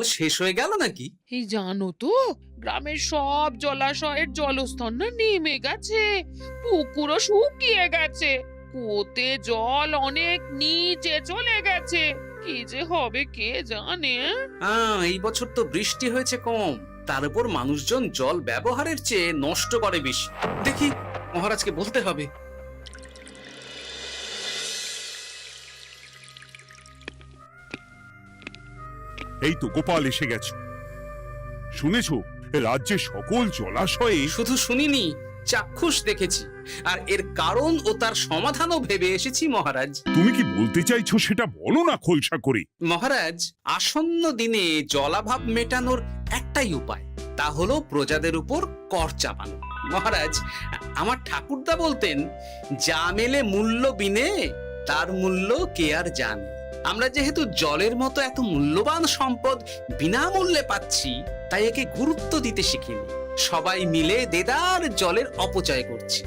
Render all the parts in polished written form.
জল শেষ হয়ে গেল নাকি? এই জানো তো, গ্রামের সব জলাশয়ের জলস্তর না নেমে গেছে, পুকুরও শুকিয়ে গেছে, কুয়োতে জল অনেক নিচে চলে গেছে। কি যে হবে কে জানে। এই বছর তো বৃষ্টি হয়েছে কম, তার উপর মানুষজন জল ব্যবহারের চেয়ে নষ্ট করে বেশি। দেখি, মহারাজকে বলতে হবে। এই তো গোপাল এসে গেছে। শুনেছো, রাজ্যের সকল জলাশয়ে শুধু শুনিনি, চাক্ষুষ দেখেছি, আর এর কারণ ও তার সমাধানও ভেবে এসেছি মহারাজ। তুমি কি বলতে চাইছো সেটা বলো না খোলসা করে। মহারাজ, আসন্ন দিনে জলাভাব মেটানোর একটাই উপায়, তা হলো প্রজাদের উপর কর চাপানো। মহারাজ, আমার ঠাকুরদা বলতেন, যা মেলে মূল্য বিনে তার মূল্য কে আর জানে। আমরা যেহেতু জলের মতো এত মূল্যবান সম্পদ বিনামূল্যে পাচ্ছি, তাই একে গুরুত্ব দিতে শিখিনি। সবাই মিলে দেদার জলের অপচয় করছি।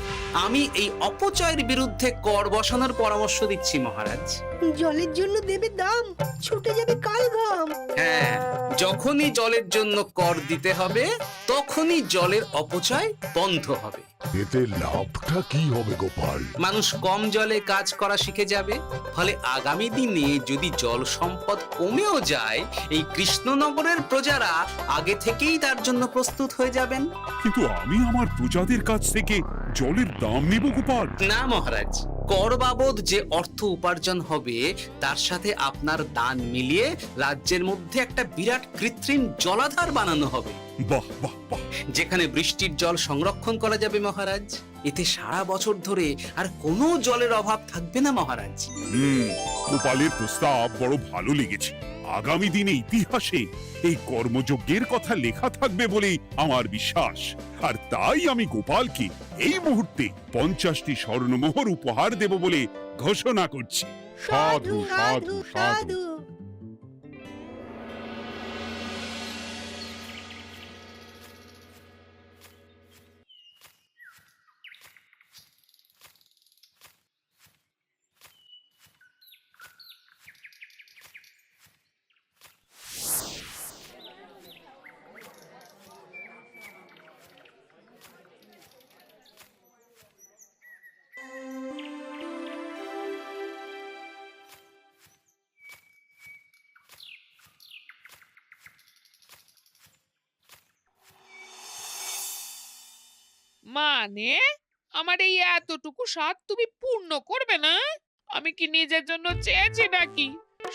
আমি এই অপচয়ের বিরুদ্ধে কর বসানোর পরামর্শ দিচ্ছি মহারাজ। জলের জন্য দেবে দাম, ছুটে যাবে কাল ঘাম। হ্যাঁ, যখনই জলের জন্য কর দিতে হবে, তখনই জলের অপচয় বন্ধ হবে। এতে লাভটা কি হবে গোপাল? মানুষ কম জলে কাজ করা শিখে যাবে, ফলে আগামী দিনে যদি জল সম্পদ কমেও যায়, এই কৃষ্ণনগরের প্রজারা আগে থেকেই তার জন্য প্রস্তুত হয়ে যাবেন। কিন্তু আমি আমার প্রজাদের কাছ থেকে জলের দাম নেব গোপাল? না মহারাজ, কর বাবদ যে অর্থ উপার্জন হবে, তার সাথে আপনার দান মিলিয়ে রাজ্যের মধ্যে একটা বিরাট কৃত্রিম জলাধার বানানো হবে। বাহ বাহ বাহ! যেখানে বৃষ্টির জল সংরক্ষণ করা যাবে মহারাজ। এতে সারা বছর ধরে আর কোনো জলের অভাব থাকবে না মহারাজ। গোপালের প্রস্তাব বড় ভালো লেগেছে। আগামী দিনে ইতিহাসে এই কর্মযজ্ঞের কথা লেখা থাকবে বলেই আমার বিশ্বাস। আর তাই আমি গোপালকে এই মুহূর্তে 50টি স্বর্ণমোহর উপহার দেব বলে ঘোষণা করছি। সাধু সাধু সাধু। মানে আমার এই এতটুকু স্বাদ তুমি পূর্ণ করবে না? আমি কি নিজের জন্য চেয়েছি নাকি?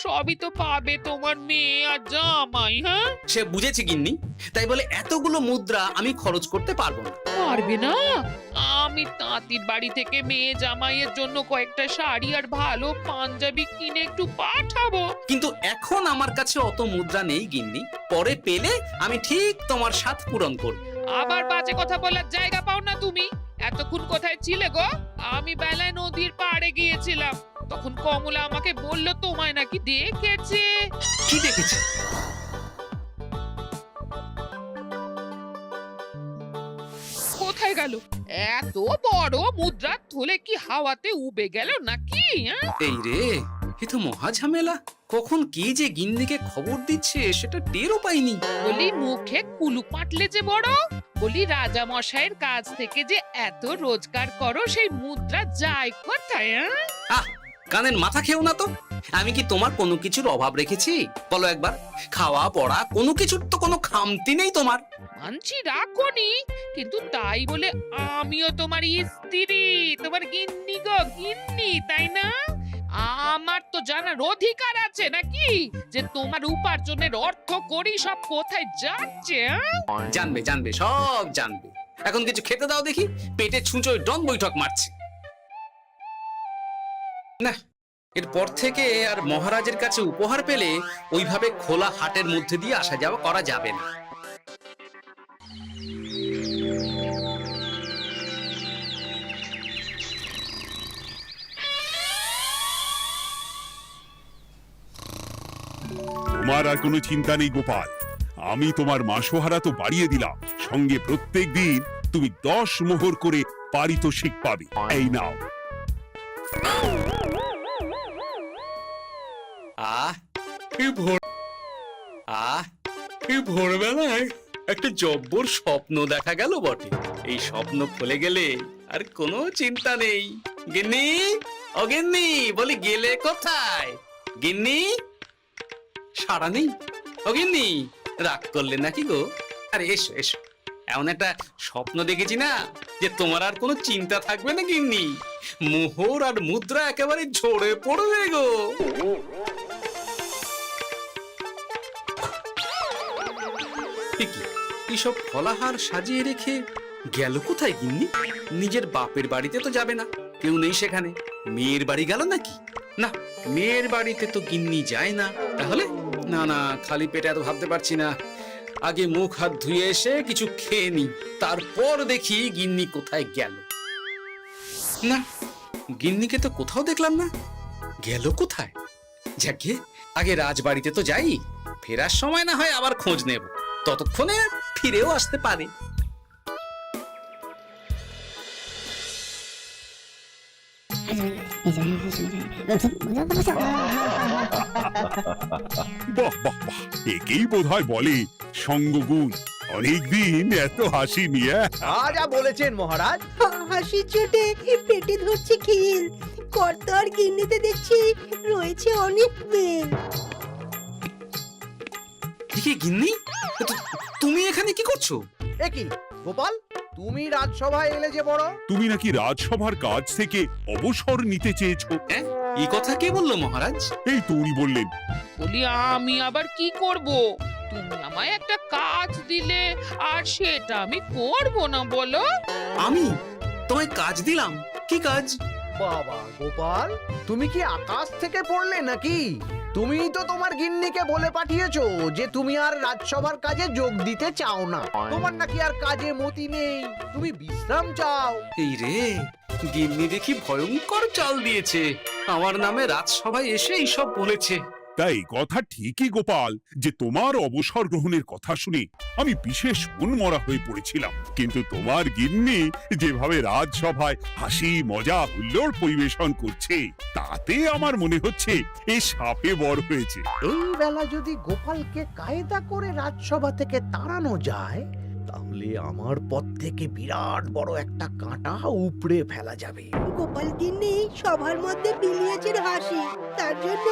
সবই তো পাবে তোমার মেয়ে আর জামাই। হ্যাঁ, সে বুঝেছি গিন্নি, তাই বলে এতগুলো মুদ্রা আমি খরচ করতে পারবো না। পারবে না? আমি তাঁতির বাড়ি থেকে মেয়ে জামাইয়ের জন্য কয়েকটা শাড়ি আর ভালো পাঞ্জাবি কিনে একটু পাঠাবো। কিন্তু এখন আমার কাছে অত মুদ্রা নেই গিন্নি, পরে পেলে আমি ঠিক তোমার স্বাদ পূরণ করব। আবার বাজে কথা বলার জায়গা পাও না তুমি। এতক্ষণ কোথায় ছিলে গো? আমি বেলায় নদীর পাড়ে গিয়েছিলাম, তখন কমলা আমাকে বললো তোমায় নাকি দেখেছে। কি দেখেছি? কোথায় গেল? এত বড় মুদ্রা থলে কি হাওয়াতে উবে গেল নাকি? এই রে, এ তো মহা ঝামেলা। কখন কি যে গিন্নিকে খবর দিচ্ছে সেটা টেরও পাইনি। বলি মুখে কুলু পাটলে যে বড়, বলি রাজা মশাইয়ের কাছ থেকে যে এত রোজগার করো, সেই মুদ্রা যায় কোথায়? আহ, কানের মাথা খেও না তো। আমি কি তোমার কোনো কিছুর অভাব রেখেছি? বলো একবার। খাওয়া পড়া কোনো কিছুর তো কোনো খামতি নেই তোমার। মানছি রাখোনি, কিন্তু তাই বলে আমিও তোমার স্ত্রী, তোমার গিন্নি গো, গিন্নি, তাই না? আমার তো জানার অধিকার আছে নাকি যে তোমার উপার্জনের অর্থ করি সব কোথায় যাচ্ছে? জানবে জানবে, সব জানবে। এখন কিছু খেতে দাও দেখি, পেটে ছুঁচোয় ডন বৈঠক মারছে। না, এরপর থেকে আর মহারাজের কাছে উপহার পেলে ওইভাবে খোলা হাটের মধ্যে দিয়ে আসা যাওয়া করা যাবে না। তোমার আর কোনো চিন্তা নেই গোপাল। আমি তোমার মাসোহারা তো বাড়িয়ে দিলাম, সঙ্গে প্রত্যেক দিন তুমি 10 মোহর করে পারিতোষিক পাবে। এই নাও। আহ, কি ভোর, আহ, এই ভোরবেলায় একটা জব্বর স্বপ্ন দেখা গেল বটে। এই স্বপ্ন ফলে গেলে আর কোনো চিন্তা নেই। গিন্নি, ও গিন্নি, বলি গেলে কোথায়? গিন্নি, সারা নেই। ও গিন্নি, রাগ করলে নাকি গো? আরে এসো এসো, এমন একটা স্বপ্ন দেখেছি না যে তোমার আর কোনো চিন্তা থাকবে না গিন্নি। মোহর আর মুদ্রা একেবারে ঝরে পড়বে গো। এইসব ফলাহার সাজিয়ে রেখে গেল কোথায় গিন্নি? নিজের বাপের বাড়িতে তো যাবে না, কেউ নেই সেখানে। মেয়ের বাড়ি গেল নাকি? না, মেয়ের বাড়িতে তো গিন্নি যায় না। তাহলে না না, খালি পেটে এত ভাবতে পারছি না। আগে মুখ হাত ধুয়ে এসে কিছু খেয়ে নি, তারপর দেখি গিন্নি কোথায় গেল। না, গিন্নিকে তো কোথাও দেখলাম না। গেল কোথায়? যাকে আগে রাজবাড়িতে তো যাই, ফেরার সময় না হয় আবার খোঁজ নেব, ততক্ষণে ফিরেও আসতে পারে। বাহ বাহ বাহ, একেই বোধহয় বলে সঙ্গগুণ। অনেকদিন এত হাসি নিয়ে। যা বলেছেন মহারাজ। হাসির চোটে পেটে ধরছে খিল। কর্তার গিন্নিতে দেখছি রয়েছে অনেক বেল। কি গিন্নি, তুমি এখানে কি করছো? কি গোপাল, তুমি রাজসভায় এলে যে বড়? তুমি নাকি রাজসভার কাজ থেকে অবসর নিতে চেয়েছো? হ্যাঁ, এই কথা কে বললো মহারাজ? এই তো উনি বললেন। বলি আমি আবার কি করব? তুমি আমায় একটা কাজ দিলে আর সেটা আমি করব না বলো? আমি তোমায় কাজ দিলাম? কি কাজ? বাবা গোপাল, তুমি কি আকাশ থেকে পড়লে নাকি? তুমি তো তোমার গিন্নিকে বলে পাঠিয়েছো যে তুমি আর রাজসভার কাজে যোগ দিতে চাও না। তোমার নাকি আর কাজে মতি নেই, তুমি বিশ্রাম চাও। এই রে, গিন্নি দেখি ভয়ঙ্কর চাল দিয়েছে। আমার নামে রাজসভায় এসে এইসব বলেছে। তাই কথা ঠিকই গোপাল, যে তোমার অবসর গ্রহণের কথা শুনে আমি বিশেষ মনমরা হয়ে পড়েছিলাম। কিন্তু তোমার গিন্নি যেভাবে রাজসভায় হাসি মজা হুল্লোড় পরিবেশন করছে, তাতে আমার মনে হচ্ছে এ সাপে বড় হয়েছে। এই বেলা যদি গোপালকে কায়দা করে রাজসভা থেকে তাড়ানো যায়, তাহলে আমার পথ থেকে বিরাট বড় একটা কাঁটা উপড়ে ফেলা যাবে। গোপাল গিন্নি সবার মধ্যে বিলিয়েছেন হাসি, তার জন্য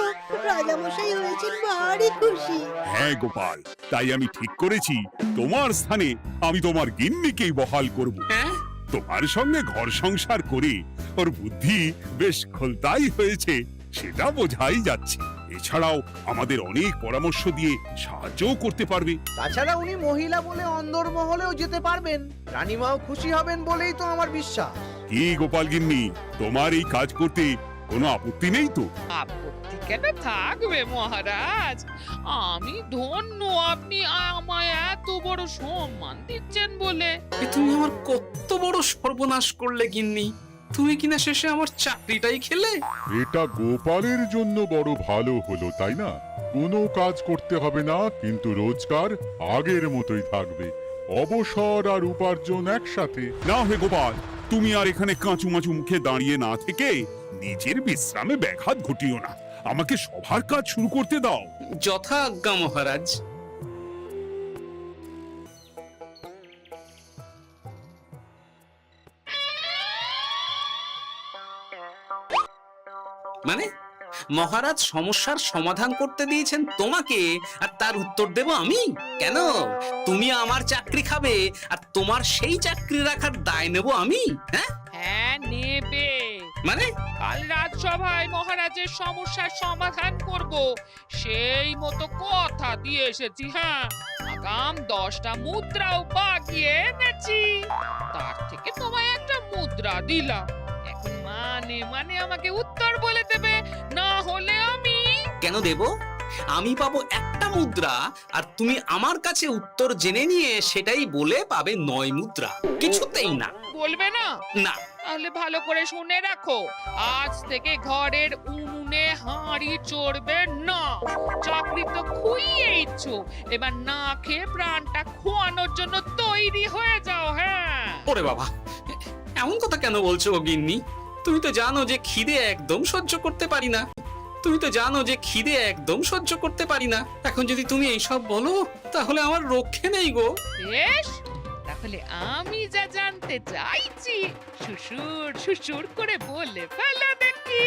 রাজামশাই হয়েছেন ভারী খুশি। হ্যাঁ গোপাল, তাই আমি ঠিক করেছি তোমার স্থানে আমি তোমার গিন্নিকেই বহাল করব। হ্যাঁ, তোমার সঙ্গে ঘর সংসার করে ওর বুদ্ধি বেশ খোলতাই হয়েছে, সেটা বোঝাই যাচ্ছে। এছাড়াও আমাদের অনেক পরামর্শ দিয়ে সাহায্যও করতে পারবে। তাছাড়া উনি মহিলা বলে অন্দরমহলেও যেতে পারবেন, রানীমাও খুশি হবেন বলেই তো আমার বিশ্বাস। কি গোপাল গিন্নি, তোমার এই কাজ করতে কোনো আপত্তি নেই তো? আপত্তি কেন থাকবে মহারাজ? আমি ধন্য আপনি আমায় এত বড় সম্মান দিচ্ছেন বলে। এ তুমি আমার কত বড় সর্বনাশ করলে গিন্নি। তুমি কিনা শেষে আমার চাকরিটাই খেলে। এটা গোপালের জন্য বড় ভালো হলো, তাই না? কোনো কাজ করতে হবে না, কিন্তু রোজগার আগের মতোই থাকবে। অবসর আর উপার্জন একসাথে। না হে গোপাল, তুমি আর এখানে কাঁচু মাচু মুখে দাঁড়িয়ে না থেকে নিজের বিশ্রামে ব্যাঘাত ঘটিও না। আমাকে সবার কাজ শুরু করতে দাও। যথা আজ্ঞা মহারাজ। মানে মহারাজ সমস্যার সমাধান করতে দিয়েছেন তোমাকে, আর তার উত্তর দেব আমি? কেন? তুমি আমার চাকরি খাবে আর তোমার সেই চাকরি রাখার দায় নেব আমি? হ্যাঁ হ্যাঁ, নেবে। মানে কাল রাজসভায় মহারাজের সমস্যার সমাধান করব, সেই মতো কথা দিয়ে এসেছি। হ্যাঁ, আগাম 10টা মুদ্রাও বাগিয়ে এনেছি। তার থেকে তোমায় একটা মুদ্রা দিলাম। এখন মানে মানে আমাকে উত্তর বলে দেবে, না হলে আমি কেন দেব? আমি পাবো একটা মুদ্রা, আর তুমি আমার কাছে উত্তর জেনে নিয়ে সেটাই বলে পাবে 9 মুদ্রা। কিছুতেই না। বলবে না? না। তাহলে ভালো করে শুনে রাখো, আজ থেকে ঘরের উনুনে হাঁড়ি চড়বে না। চাকরি তো খুইয়েইছো, এবার না খেয়ে প্রাণটা খোয়ানোর জন্য তৈরি হয়ে যাও। হ্যাঁ। ওরে বাবা, এমন কথা কেন বলছো গো গিন্নি? তুমি তো জানো যে খিদে একদম সহ্য করতে পারি না। তুমি তো জানো যে খিদে একদম সহ্য করতে পারি না। এখন যদি তুমি এইসব বলো তাহলে আমার রক্ষে নেই গো। বেশ, তাহলে আমি যা জানতে চাইছি শ্বশুর শ্বশুর করে বলে ফেলো দেখি।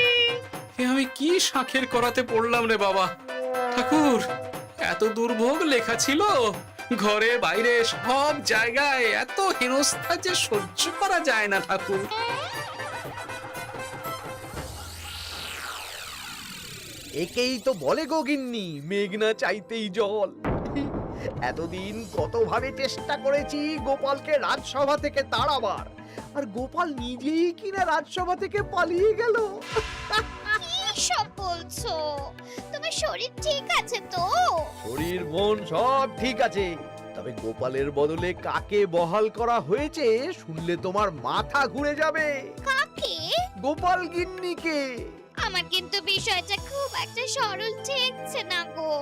এ আমি কি শাঁখের করাতে পড়লাম রে বাবা। ঠাকুর, এত দুর্ভোগ লেখা ছিল, ঘরে বাইরে সব জায়গায় এত হেনস্থা যে সহ্য করা যায় না ঠাকুর। একেই তো বলে গো গিন্নি, মেঘ না চাইতেই জল। এতদিন কতভাবে চেষ্টা করেছি গোপালকে রাজসভা থেকে তাড়াবার, আর গোপাল নিজেই কিনা রাজসভা থেকে পালিয়ে গেল। সব বলছো? তোমার শরীর ঠিক আছে তো? শরীর মন সব ঠিক আছে, তবে গোপালের বদলে কাকে বহাল করা হয়েছে শুনলে তোমার মাথা ঘুরে যাবে। কাকে? গোপাল গিন্নিকে। আমার কিন্তু বিষয়টা খুব একটা সরল ঠেকছে না গো।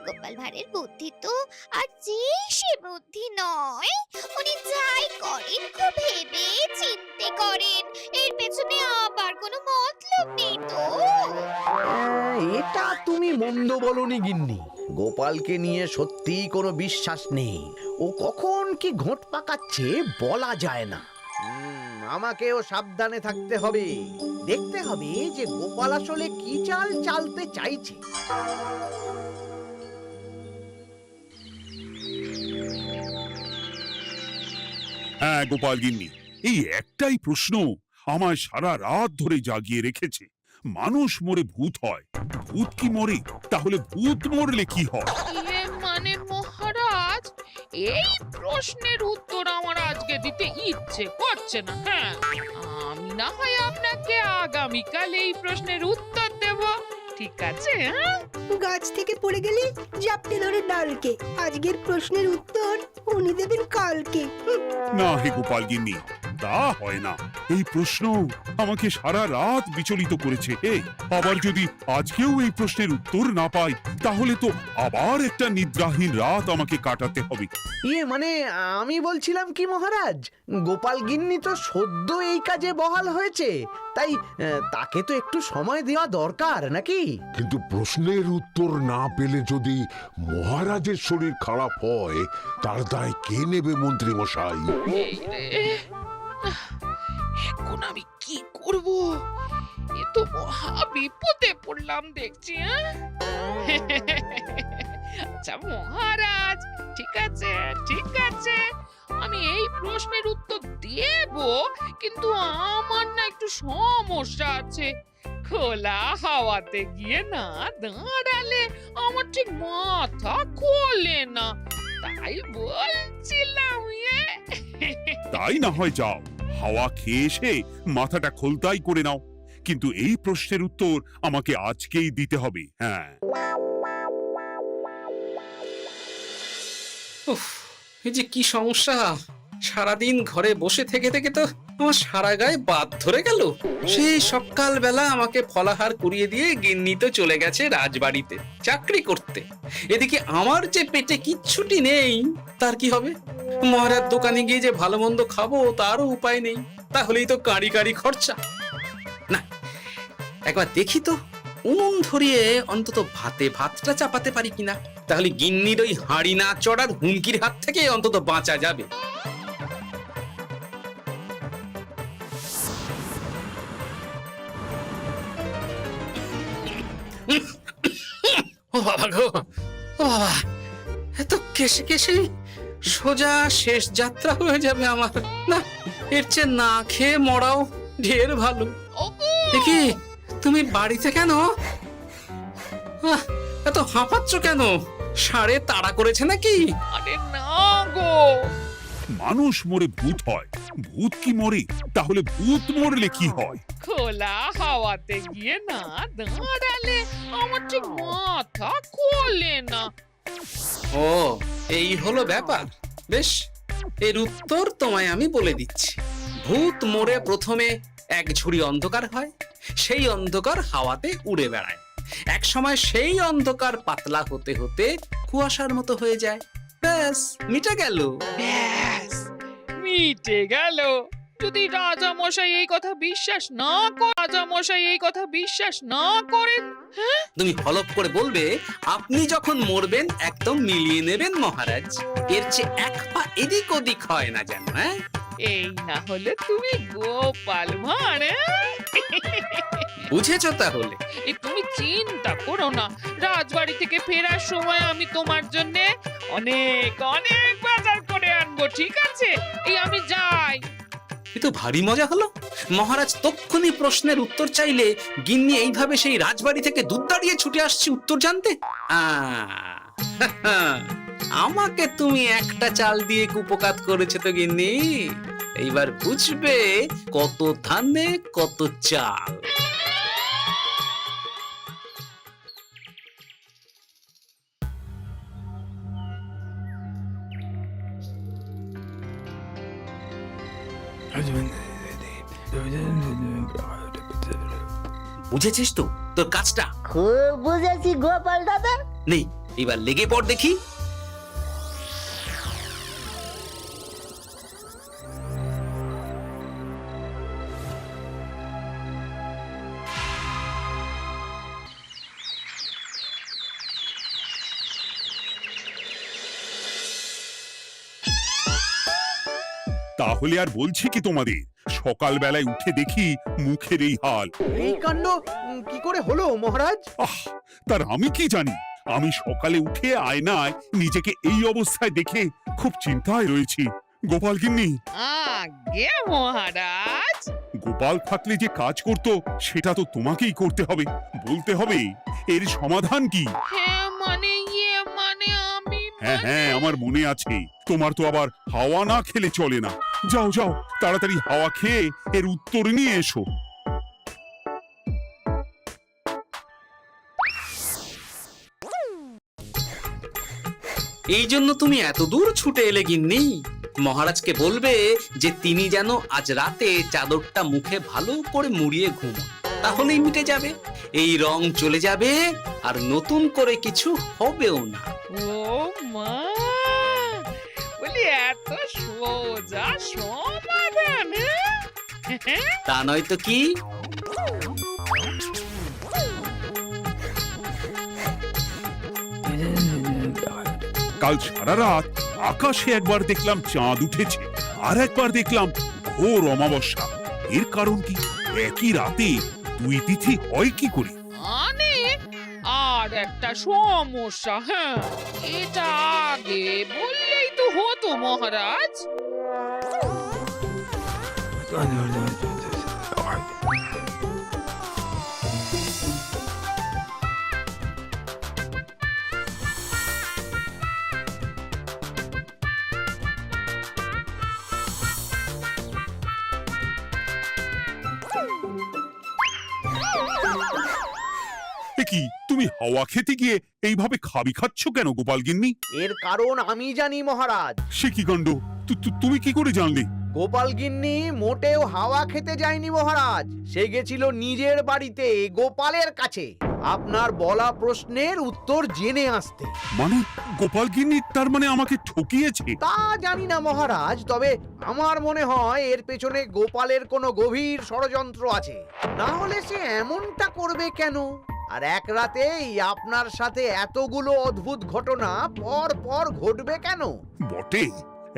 গোপাল ভাঁড়ের বুদ্ধি তো আর যে সে বুদ্ধি নয়। উনি যাই করেন খুব ভেবে চিন্তে করেন, এর পেছনে আবার কোনো মতলব নেই তো। এটা তুমি মন্দ বলনি গিন্নি। গোপালকে নিয়ে সত্যি কোনো বিশ্বাস নেই। ও কখন কি ঘোট পাকাচ্ছে বলা যায় না। আমাকেও সাবধানে থাকতে হবে। দেখতে হবে যে গোপাল আসলে কি চাল চালতে চাইছে। হ্যাঁ গোপাল গিন্নি, এই একটাই প্রশ্ন আমায় সারা রাত ধরে জাগিয়ে রেখেছে। মানুষ মরে ভূত হয়, ভূত কি মরে? তাহলে ভূত মরলে কি হয়? মানে মহারাজ, এই প্রশ্নের উত্তর আমার আজকে দিতে ইচ্ছে করছে না। হ্যাঁ, আমি না হয় আপনাকে আগামীকাল এই প্রশ্নের উত্তর দেব, ঠিক আছে? হ্যাঁ, গাছ থেকে পড়ে গেলে জাপটে ধরে ডালকে। আজকের প্রশ্নের উত্তর উনি দেবেন কালকে। না হে গোপাল গিন্নি, তা হয় না। এই প্রশ্ন আমাকে সারা রাত বিচলিত করেছে। আবার যদি আজকেও এই প্রশ্নের উত্তর না পাই, তাহলে তো আবার একটা নিদ্রাহীন রাত আমাকে কাটাতে হবে। মানে আমি বলছিলাম কি মহারাজ, গোপাল গিন্নি তো সদ্য এই কাজে বহাল হয়েছে, তাই তাকে তো একটু সময় দেওয়া দরকার নাকি? কিন্তু প্রশ্নের উত্তর না পেলে যদি মহারাজের শরীর খারাপ হয়, তার দায় কে নেবে মন্ত্রী মশাই? এই রে, এখন আমি কি করব? এ তো মহা বিপদে পড়লাম দেখছি। আচ্ছা মহারাজ, ঠিক আছে ঠিক আছে, আমি এই প্রশ্নের উত্তর দেব, কিন্তু আমার না একটু সমস্যা আছে। খোলা হাওয়াতে গিয়ে না দাঁড়ালে আমার ঠিক মাথা খোলে না, তাই বলছিলাম। তাই না হয় যাও, হাওয়া খেয়ে এসে মাথাটা খোলতাই করে নাও, কিন্তু এই প্রশ্নের উত্তর আমাকে আজকেই দিতে হবে। হ্যাঁ, উফ, এই যে কি সমস্যা! সারাদিন ঘরে বসে থেকে থেকে তো আমার সারা গায়ে বাদ ধরে গেল। সেই সকালবেলা আমাকে ফলাহার করিয়ে দিয়ে গিন্নি তো চলে গেছে রাজবাড়িতে চাকরি করতে। এদিকে আমার যে পেটে কিচ্ছুটি নেই, তার কি হবে? মহারাজ দোকানে গিয়ে যে ভালো মন্দ খাবো তারও উপায় নেই। তাহলেই তো কাঁড়ি কাঁড়ি খরচা। না, একবার দেখি তো উনুন ধরিয়ে অন্তত ভাতটা চাপাতে পারি কিনা। তাহলে গিন্নির ওই হাঁড়ি না চড়ার হুমকির হাত থেকে অন্তত বাঁচা যাবে। ও বাবা গো, ও বাবা, এত কেসে কেসে সোজা শেষ যাত্রা হয়ে যাবে আমার। না, এর চেয়ে না খেয়ে মরাও ঢের ভালো। দেখি তুমি বাড়িতে কেন? এত হাঁপাচ্ছ কেন? ষাঁড়ে তাড়া করেছে নাকি? আরে না গো, মানুষ মরে ভূত হয়, ভূত কি মরে? তাহলে ভূত মরলে কি হয়? খোলা হাওয়াতে গিয়ে না দাঁড়ালে আমার ঠিক মাথা খোলে না। ও, এই হলো ব্যাপার। বেশ, এর উত্তর তোমায় আমি বলে দিচ্ছি। ভূত মরে প্রথমে এক ঝুড়ি অন্ধকার হয়, সেই অন্ধকার হাওয়াতে উড়ে বেড়ায়। এক সময় সেই অন্ধকার পাতলা হতে হতে কুয়াশার মতো হয়ে যায়। ব্যাস, মিটে গেল। ব্যাস, মিটে গেল। যদি রাজামশাই এই কথা বিশ্বাস না রাজামশাই এই কথা বিশ্বাস না করেন, তুমি হলপ করে বলবে আপনি যখন মরবেন একদম মিলিয়ে নেবেন মহারাজ, এর চেয়ে এক পা এদিক ওদিক হয় না যেন। হ্যাঁ, এই না হলে তুমি গোপাল ভাঁড়, বুঝেছো তাহলে? এই তুমি চিন্তা করো না, রাজবাড়ি থেকে ফেরার সময় আমি তোমার জন্য অনেক অনেক বাজার করে আনবো, ঠিক আছে? এই আমি যাই। এ তো ভারী মজা হলো। মহারাজ তক্ষুনি প্রশ্নের উত্তর চাইলে গিন্নি এইভাবে সেই রাজবাড়ি থেকে দুধ দাঁড়িয়ে ছুটে আসছে উত্তর জানতে। আমাকে তুমি একটা চাল দিয়ে কুপকাত করেছে তো গিন্নি, এইবার বুঝবে কত ধানে কত চাল। বুঝেছিস তো তোর কাজটা? খুব বুঝেছি গোপাল দাদা। নেই, এবার লেগে পড় দেখি। তাহলে আর বলছি কি তোমাদের, সকালবেলায় উঠে দেখি মুখের এই হাল। এই কাণ্ড কি করে হলো মহারাজ? তার আমি কি জানি। আমি সকালে উঠে আয়নায় নিজেকে এই অবস্থায় দেখে খুব চিন্তায় রয়েছি। গোপাল গিন্নি, আগে মহারাজ, গোপাল থাকলে যে কাজ করতো সেটা তো তোমাকেই করতে হবে, বলতে হবে এর সমাধান কি। হ্যাঁ মানে আমি হ্যাঁ হ্যাঁ, আমার মনে আছে। তোমার তো আবার হাওয়া না খেলে চলে না। যাও যাও, তাড়াতাড়ি হাওয়া খেয়ে এর উত্তর নিয়ে এসো। এই জন্য তুমি এত দূর ছুটে এলে গিন্নি? মহারাজকে বলবে যে তিনি যেন আজ রাতে চাদরটা মুখে ভালো করে মুড়িয়ে ঘুমোন, তাহলেই মিটে যাবে, এই রং চলে যাবে, আর নতুন করে কিছু হবেও না। ও মা, বলি এত সোজা সমাধান? তা নয় তো কি? কাল সারা রাত আকাশে একবার দেখলাম চাঁদ উঠেছে, আর একবার দেখলাম ঘোর অমাবস্যা। এর কারণ কি? একই রাতে দুই তিথি হয় কি করে? মানে আর একটা সমস্যা, হ্যাঁ, এটা আগে বললেই তো হতো মহারাজ। এ কি, তুমি হাওয়া খেতে গিয়ে এইভাবে খাবি খাচ্ছ কেন গোপাল গিন্নি? এর কারণ আমি জানি মহারাজ। সে কি কাণ্ড, তুমি কি করে জানলে? গোপাল গিন্নি মোটেও হাওয়া খেতে যায়নি মহারাজ, সে গেছিল নিজের বাড়িতে গোপালের কাছে আপনার বলা প্রশ্নের উত্তর জেনে আসতে। মানে গোপাল গিন্নি তার মানে আমাকে ঠকিয়েছে? তা জানি না মহারাজ, তবে আমার মনে হয় এর পেছনে গোপালের কোনো গভীর ষড়যন্ত্র আছে, না হলে সে এমনটা করবে কেন? আর এক রাতেই আপনার সাথে এতগুলো অদ্ভুত ঘটনা পর পর ঘটবে কেন? বটে,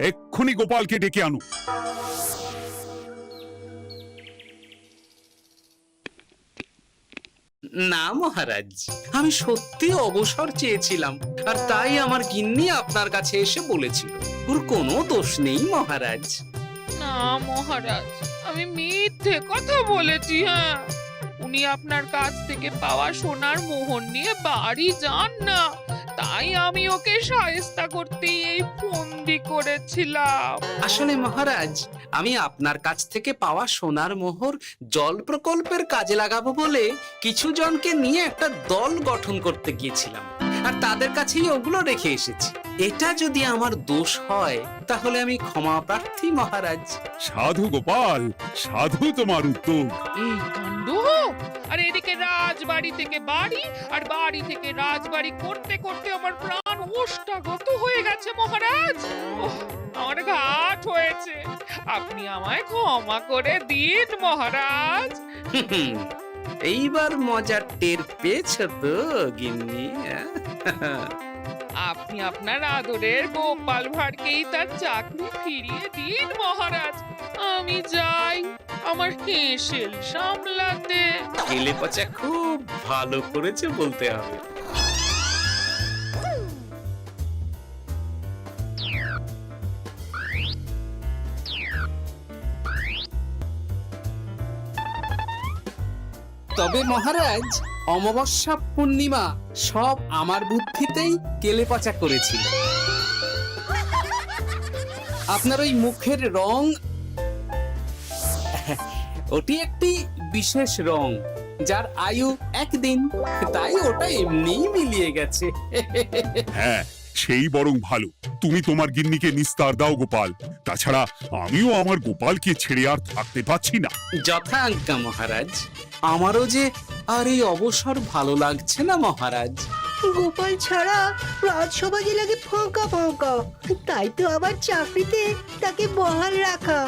এক্ষুনি গোপালকে ডেকে আনো। না মহারাজ, আমি সত্যি অবসর চেয়েছিলাম, আর তাই আমার গিন্নি আপনার কাছে এসে বলেছিল। ওর কোনো দোষ নেই মহারাজ। না মহারাজ, আমি মিথ্যে কথা বলেছি। হ্যাঁ, উনি আপনার কাছ থেকে পাওয়া সোনার মোহর নিয়ে বাড়ি যান না, তাই আমি ওকে শায়েস্তা করতে এই ফন্দি করেছিলাম। আসলে মহারাজ, আমি আপনার কাছ থেকে পাওয়া সোনার মোহর জল প্রকল্পের কাজে লাগাবো বলে কিছু জনকে নিয়ে একটা দল গঠন করতে গিয়েছিলাম। আর তাদের কাছেই ওগুলো রেখে এসেছি। এটা যদি আমার দোষ হয় তাহলে আমি ক্ষমা প্রার্থী মহারাজ। সাধু গোপাল, সাধু তোমার উত্তর। এই কাণ্ড! আর এদিকে রাজবাড়ি থেকে বাড়ি আর বাড়ি থেকে রাজবাড়ি করতে করতে আমার প্রাণ ওষ্ঠাগত হয়ে গেছে মহারাজ। ওহ, আমার ঘাট হয়েছে, আপনি আমায় ক্ষমা করে দিন মহারাজ। হুম, এইবার মজার টের পেয়েছ তো গিন্নি? আপনি আপনার আদরের গোপাল ভাঁড়কেই তার চাকরি ফিরিয়ে দিন মহারাজ। আমি যাই আমার হেসেল সামলাতে। কেলে পচা খুব ভালো করেছে বলতে হবে। তবে মহারাজ, অমাবস্যা পূর্ণিমা সব আমার বুদ্ধিতেই কেলেপচা করেছিল। আপনার ওই মুখের রং, ওটি একটি বিশেষ রং যার আয়ু একদিন, তাই ওটা এমনিই মিলিয়ে গেছে। হ্যাঁ, সেই বরং ভালো। তুমি তোমার গিন্নিকে নিস্তার দাও গোপাল। তাছাড়া আমিও আমার গোপালকে ছেড়ে আর থাকতে পারছি না। যথা আজ্ঞা মহারাজ। আমারও যে আর এই অবসর ভালো লাগছে না মহারাজ। গোপাল ছাড়া রাজসভা যে লাগে ফাঁকা ফাঁকা, তাই তো আবার চাকরিতে তাকে বহাল রাখা।